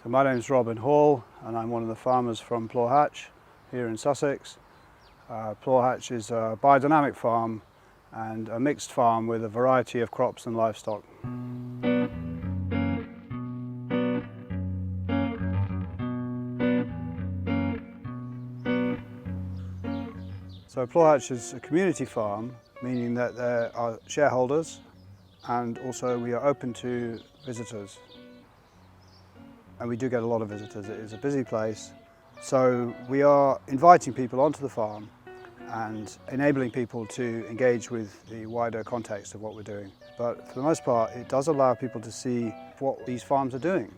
So my name is Robin Hall and I'm one of the farmers from Plaw Hatch here in Sussex. Plaw Hatch is a biodynamic farm and a mixed farm with a variety of crops and livestock. So Plaw Hatch is a community farm, meaning that there are shareholders and also we are open to visitors. And we do get a lot of visitors. It is a busy place. So we are inviting people onto the farm and enabling people to engage with the wider context of what we're doing. But for the most part, it does allow people to see what these farms are doing.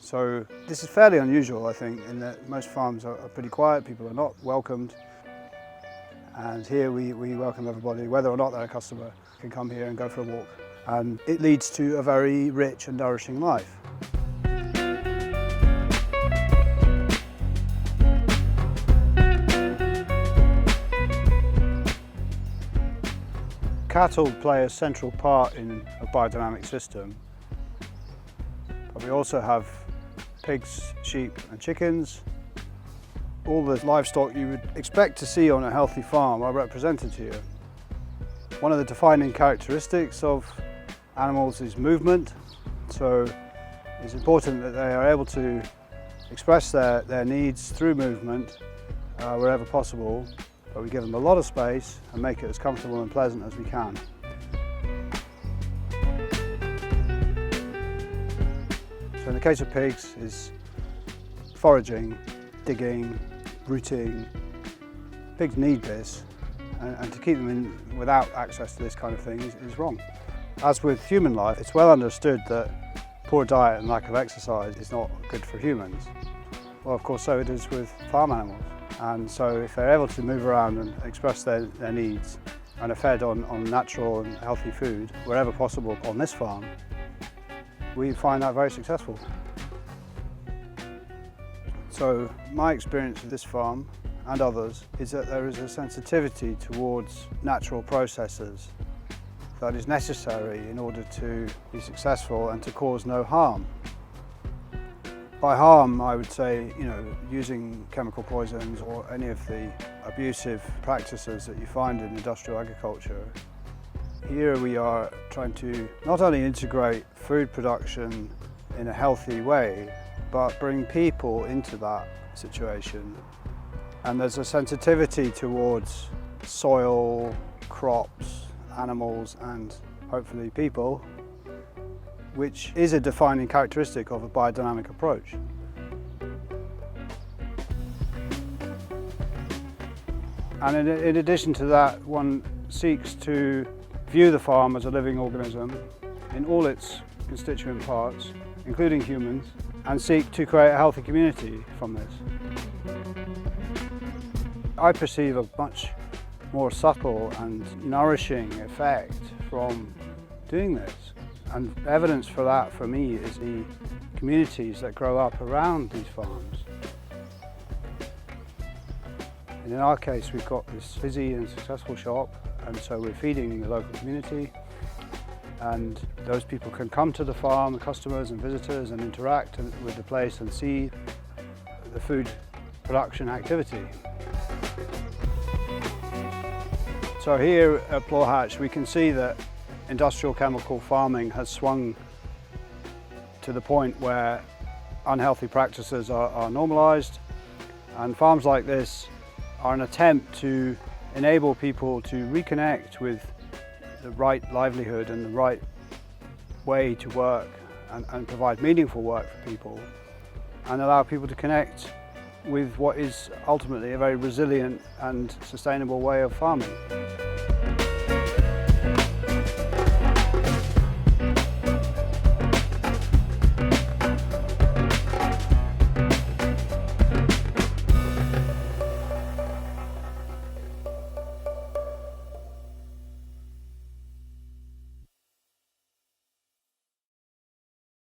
So this is fairly unusual, I think, in that most farms are pretty quiet, people are not welcomed. And here we welcome everybody, whether or not they're a customer, can come here and go for a walk. And it leads to a very rich and nourishing life. Cattle play a central part in a biodynamic system, but we also have pigs, sheep and chickens. All the livestock you would expect to see on a healthy farm are represented here. One of the defining characteristics of animals is movement, so it's important that they are able to express their needs through movement wherever possible. But we give them a lot of space and make it as comfortable and pleasant as we can. So in the case of pigs, is foraging, digging, rooting. Pigs need this, and to keep them without access to this kind of thing is wrong. As with human life, it's well understood that poor diet and lack of exercise is not good for humans. Well, of course, so it is with farm animals. And so if they're able to move around and express their needs and are fed on natural and healthy food wherever possible on this farm, we find that very successful. So my experience with this farm and others is that there is a sensitivity towards natural processes that is necessary in order to be successful and to cause no harm. By harm, I would say, using chemical poisons or any of the abusive practices that you find in industrial agriculture. Here we are trying to not only integrate food production in a healthy way, but bring people into that situation. And there's a sensitivity towards soil, crops, animals, and hopefully people, which is a defining characteristic of a biodynamic approach. And in addition to that, one seeks to view the farm as a living organism in all its constituent parts, including humans, and seek to create a healthy community from this. I perceive a much more subtle and nourishing effect from doing this. And evidence for that, for me, is the communities that grow up around these farms. And in our case, we've got this busy and successful shop, and so we're feeding the local community. And those people can come to the farm, the customers and visitors, and interact with the place and see the food production activity. So here at Plaw Hatch, we can see that industrial chemical farming has swung to the point where unhealthy practices are normalised, and farms like this are an attempt to enable people to reconnect with the right livelihood and the right way to work and provide meaningful work for people, and allow people to connect with what is ultimately a very resilient and sustainable way of farming.